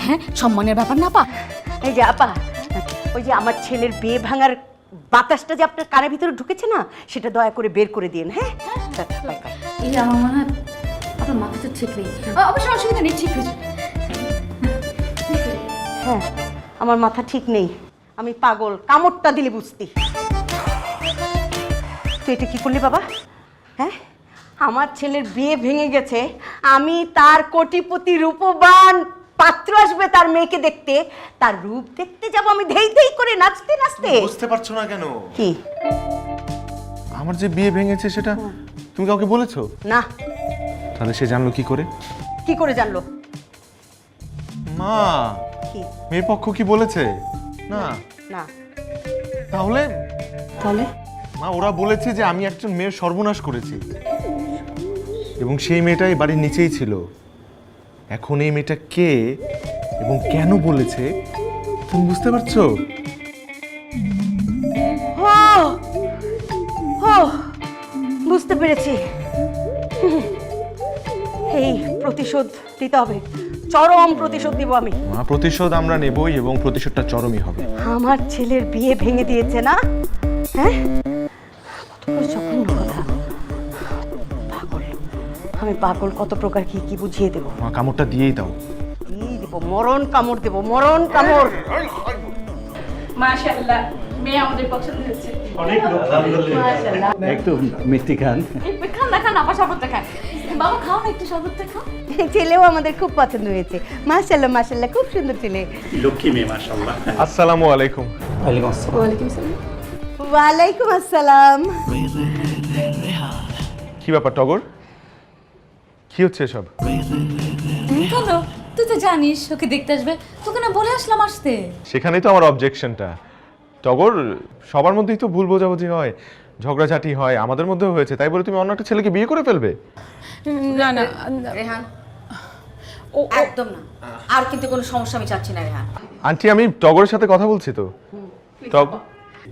হ্যাঁ, সম্মানের ব্যাপার না আপা?
এই যে আপা, ওই যে আমার ছেলের বিয়ে ভাঙার বাতাসটা যে আপনার কানের ভিতরে ঢুকেছে না, সেটা দয়া করে বের করে দিন। হ্যাঁ, বাই বাই।
এই আমার মনে হয় আপনার মাথাটা ঠিক নেই। অবশ্যই অসুবিধা নেই, ঠিক হয়েছে।
হ্যাঁ, আমার মাথা ঠিক নেই, আমি পাগল, কামড়টা দিলে বুঝতি। তুই এটা কি করলি বাবা? হ্যাঁ, আমার ছেলের বিয়ে ভেঙে গেছে, আমি তার কোটিপতি রূপবান পাত্র আসবে তার মেয়েকে দেখতে, তার রূপ দেখতে যাব আমি ধেই ধেই করে নাচতে নাচতে।
বুঝতে পারছো না কেন?
কি?
আমার যে বিয়ে ভেঙেছে সেটা তুমি কাউকে বলেছো?
না।
তাহলে সে জানলো কি করে?
কি করে জানলো?
মা,
কি?
মেয়ে পক্ষ কি বলেছে? না।
না।
তাহলে
তাহলে
মা, ওরা বলেছে যে আমি একজন মেয়ের সর্বনাশ করেছি, এবং সেই মেয়েটাই বাড়ির নিচেই ছিল। এখন এই মেয়েটা কে এবং কেন বলেছে তুমি বুঝতে পারছো?
বুঝতে পেরেছি। এই প্রতিশোধ দিতে হবে, চরম প্রতিশোধ দিব আমি।
মা, প্রতিশোধ আমরা নেবই এবং প্রতিশোধটা চরমই হবে।
আমার ছেলের বিয়ে ভেঙে দিয়েছে না? হ্যাঁ, কত বড় জঘন্য কথা। পাগল, আমি পাগল, কত প্রকার কি কি বুঝিয়ে দেবো।
মা, কামড়টা দিয়েই দাও।
এই দেবো, মরণ কামড় দেবো, মরণ কামড়।
মাশাআল্লাহ, মেয়ে আমাদের পছন্দ হয়েছে।
একটু মিষ্টি খান।
খান না, খান আপা, শরবতটা খান। বাবা খাও না, একটু শরবতটা খাও।
ছেলেও আমাদের খুব পছন্দ হয়েছে। মাশাআল্লাহ মাশাআল্লাহ, খুব সুন্দর ছেলে।
লক্ষ্মী মেয়ে মাশাআল্লাহ।
আসসালামু আলাইকুম।
ওয়ালাইকুম আসসালাম।
কি ব্যাপার টগর, কি হচ্ছে এসব?
কেন? তুই তো জানিস ওকে দেখতে আসবে, তোকে না বলে আসলাম আসতে।
সেখানেই তো আমার অবজেকশনটা। টগর, সবার মধ্যেই তো ভুল বোঝাবুঝি হয়, ঝগড়াঝাটি হয়, আমাদের মধ্যেও হয়েছে, তাই বলে তুমি অন্য একটা ছেলেকে বিয়ে করে ফেলবে?
না না
রেহান, ও একদম না। আর কিন্তু কোনো সমস্যা আমি চাচ্ছি না রেহান।
আন্টি, আমি টগরের সাথে কথা বলছি তো।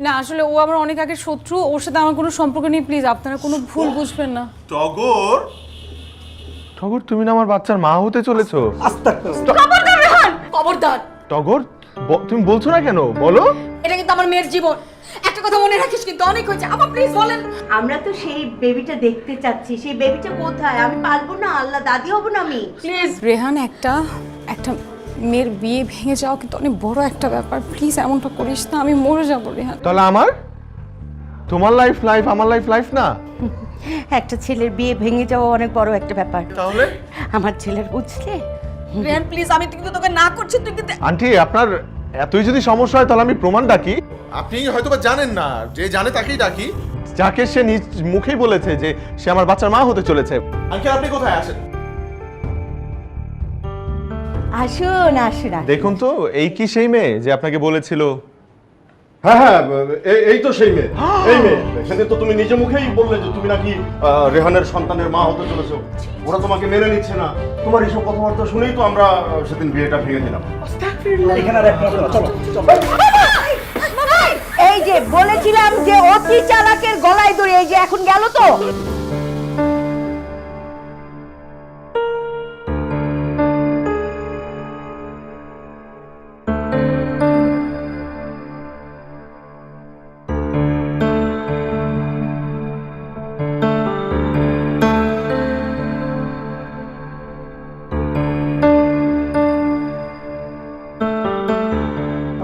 না, আসলে ও আমার অনেক আগের শত্রু, ওর সাথে আমার কোনো সম্পর্ক নেই। প্লিজ আপনারা কোনো ভুল বুঝবেন না।
টগর,
টগর, তুমি না আমার বাচ্চার মা হতে চলেছো।
খবরদার রেহান, খবরদার।
টগর, তুমি বলছো না কেন? বলো।
এটা কিন্তু আমার মেয়ের জীবন, একটা কথা মনে রাখিস কিন্তু। অনেক হয়েছে আপা, প্লিজ বলেন।
আমরা তো সেই বেবিটা দেখতে চাচ্ছি, সেই বেবিটা কোথায়? আমি পারবো না, আল্লাহ, দাদি হব না আমি।
প্লিজ রেহান, একটা মেয়ের বিয়ে ভেঙে যাওয়া কিন্তু অনেক বড় একটা ব্যাপার। প্লিজ এমনটা করিস না, আমি মরে যাবো রেহান।
তাহলে তোমার লাইফ আমার লাইফ না?
একটা ছেলের বিয়ে ভেঙে যাওয়া অনেক বড় একটা ব্যাপার।
তাহলে
আমার ছেলের, বুঝলে?
রেহান প্লিজ, আমি কিন্তু তোকে না করছি, তুই কিন্তু।
আন্টি, আপনার এতই যদি সমস্যা হয় তাহলে আমি প্রমাণ ডাকি।
আপনি হয়তোবা জানেন না, যে জানে তাকেই ডাকি।
যাকে সে নিজ মুখেই বলেছে যে সে আমার বাচ্চার মা হতে চলেছে।
আঙ্কেল, আপনি কোথায় আসেন?
আসুন আসুন।
দেখুন তো, এই কি সেই মেয়ে যে আপনাকে বলেছিল?
হ্যাঁ হ্যাঁ, এই তো সেই মেয়ে। এই মেয়ে, সেদিন তো তুমি নিজে মুখেই বললে যে তুমি নাকি রেহানের সন্তানের মা হতে চলেছো। ওরা তোমাকে মেনে নিচ্ছে না। তোমার এইসব কথাবার্তা শুনেই তো আমরা সেদিন বিয়েটা ভেঙে দিলাম।
এই যে বলেছিলাম যে অতি চালাকের গলায় দড়ি, এই যে এখন গেল তো।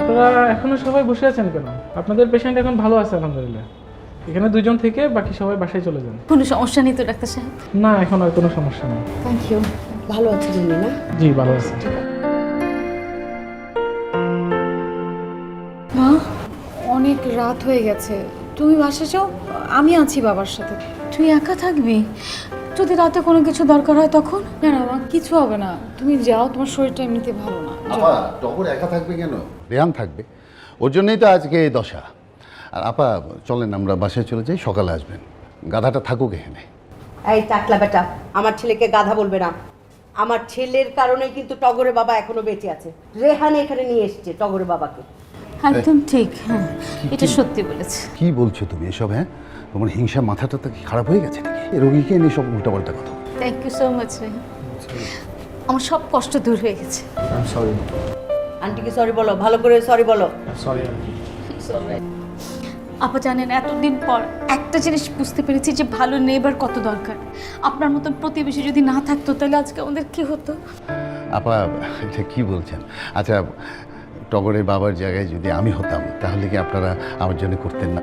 আপনারা এখনো সবাই বসে আছেন কেন? আপনাদের পেশেন্ট এখন ভালো আছে আলহামদুলিল্লাহ। এখানে দুজন থেকে বাকি সবাই বাসায় চলে যান।
কোনো সমস্যা নেই তো ডাক্তার সাহেব?
না, এখন আর কোনো সমস্যা নেই।
Thank you.
ভালো আছি জানি না?
জি ভালো আছে।
মা, অনেক রাত হয়ে গেছে, তুমি বাসা যাও, আমি আছি বাবার সাথে।
তুই একা থাকবি? যদি রাতে কোনো কিছু দরকার হয় তখন?
না না মা, কিছু হবে না, তুমি যাও, তোমার শরীরটা এমনিতে ভালো না। যাও।
আপা টগর একা থাকবে কেন? রেহান থাকবে, ওর জন্যই তো আজকে এই দশা। আর আপা চলেন আমরা বাসায় চলে যাই, সকালে আসবেন। গাধাটা থাকুক এখানে।
এই টাকলা বেটা, আমার ছেলেকে গাধা বলবে না। আমার ছেলের কারণে কিন্তু টগরের বাবা এখনো বেঁচে আছে। রেহান এখানে নিয়ে এসেছে টগরের বাবাকে।
একদম ঠিক, হ্যাঁ এটা সত্যি বলেছে।
কি বলছো তুমি এসব? হ্যাঁ, তোমার হিংসা মাথাটা কি খারাপ হয়ে গেছে নাকি? এই রোগীকে নিয়ে সব উল্টাপাল্টা কথা।
Thank you so much. আমার সব কষ্ট দূর হয়ে গেছে।
সরি।
আন্টিকে সরি বলো, ভালো করে সরি বলো।
সরি।
আপা জানেন, এতদিন পর একটা জিনিস বুঝতে পেরেছি যে ভালো নেবার কত দরকার। আপনার মতন প্রতিবেশী যদি না থাকতো তাহলে আজকে আমাদের কি হতো?
আপা এটা কি বলছেন? আচ্ছা, টগরের বাবার জায়গায় যদি আমি হতাম তাহলে কি আপনারা আমার জন্য করতেন না?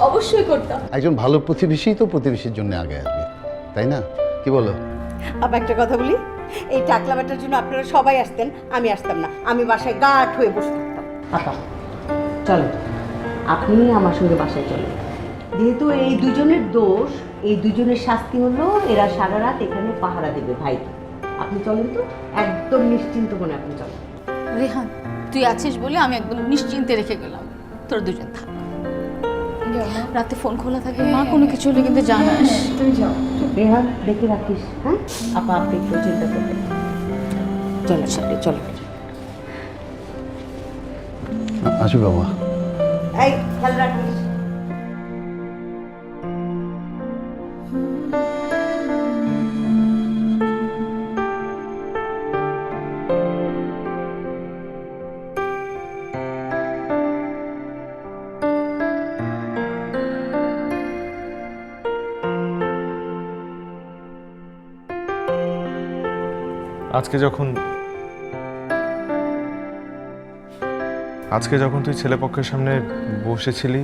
অবশ্যই করতাম।
একজন ভালো প্রতিবেশী তো প্রতিবেশীর জন্য আগে আসবে, তাই না? কি বলো?
আবার একটা কথা বলি, এই টাকলা বেটার জন্য আপনারা সবাই আসতেন, আমি আসতাম না। আমি বাসায় গাঁট হয়ে বসে থাকতাম। আপা চলো, আপনি আমার সঙ্গে বাসায় চলেন। যেহেতু এই দুজনের দোষ, এই দুজনের শাস্তি হলো এরা সারা রাত এখানে পাহারা দেবে ভাই। আপনি চলেন তো, একদম নিশ্চিন্ত মনে আপনি চলেন।
রেহান, তুই আছিস বলে আমি একদম নিশ্চিন্তে রেখে গেলাম। তোর দুজন থাক,
যাও মা,
রাতে ফোন খোলা থাকে, মা কোনো কিছু হলে কিন্তু জানাস।
তুমি যাও।
রেহান দেখে রাখিস, হ্যাঁ? আপা আপনি একটু চিন্তা করবেন। চলেন আপনি চলেন।
আসি বাবা।
এই খেয়াল রাখিস।
আজকে যখন তুই ছেলেপক্ষের সামনে বসেছিলি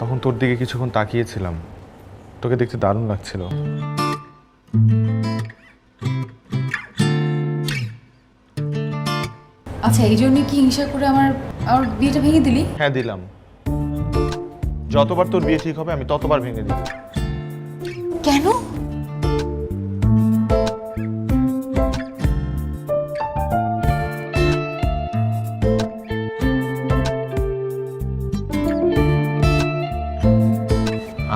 তখন তোর দিকে কিছুক্ষণ তাকিয়েছিলাম। তোকে দেখতে দারুণ লাগছিল।
আচ্ছা, এই জন্য কি হিংসা করে আমার বিয়েটা ভেঙে দিলি?
হ্যাঁ দিলাম। যতবার তোর বিয়ে ঠিক হবে আমি ততবার ভেঙে দিব।
কেন?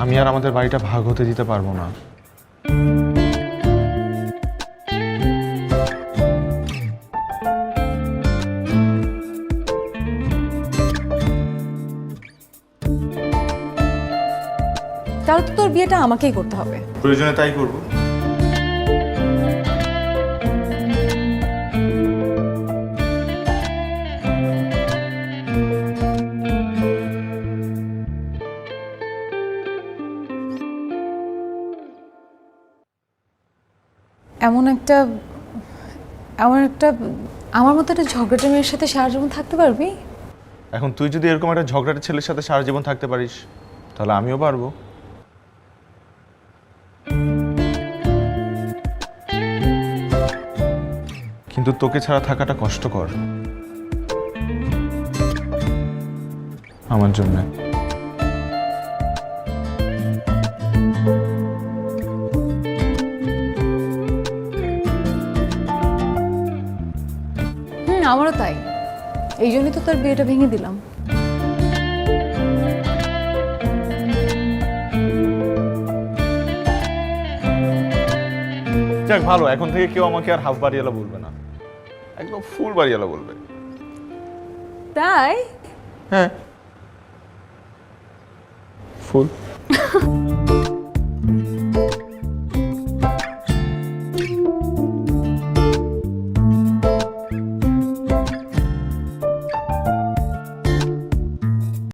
আমি আর আমাদের বাড়িটা ভাগ হতে দিতে পারবো না।
তাহলে তো তোর বিয়েটা আমাকেই করতে হবে।
প্রয়োজনে তাই করবো।
এমন একটা আমার মতো একটা ঝগড়াটে মেয়ের সাথে সারা জীবন থাকতে পারবি?
এখন তুই যদি এরকম একটা ঝগড়াটে ছেলের সাথে সারা জীবন থাকতে পারিস তাহলে আমিও পারবো। কিন্তু তোকে ছাড়া থাকাটা কষ্টকর আমার জন্য।
আমারও তাই, এই জন্যই তো তোর বিয়েটা ভেঙে দিলাম।
যাক ভালো, এখন থেকে কেউ আমাকে আর হাফ বাড়িওয়ালা বলবে না, একদম ফুল বাড়িওয়ালা বলবে।
তাই?
হ্যাঁ, ফুল।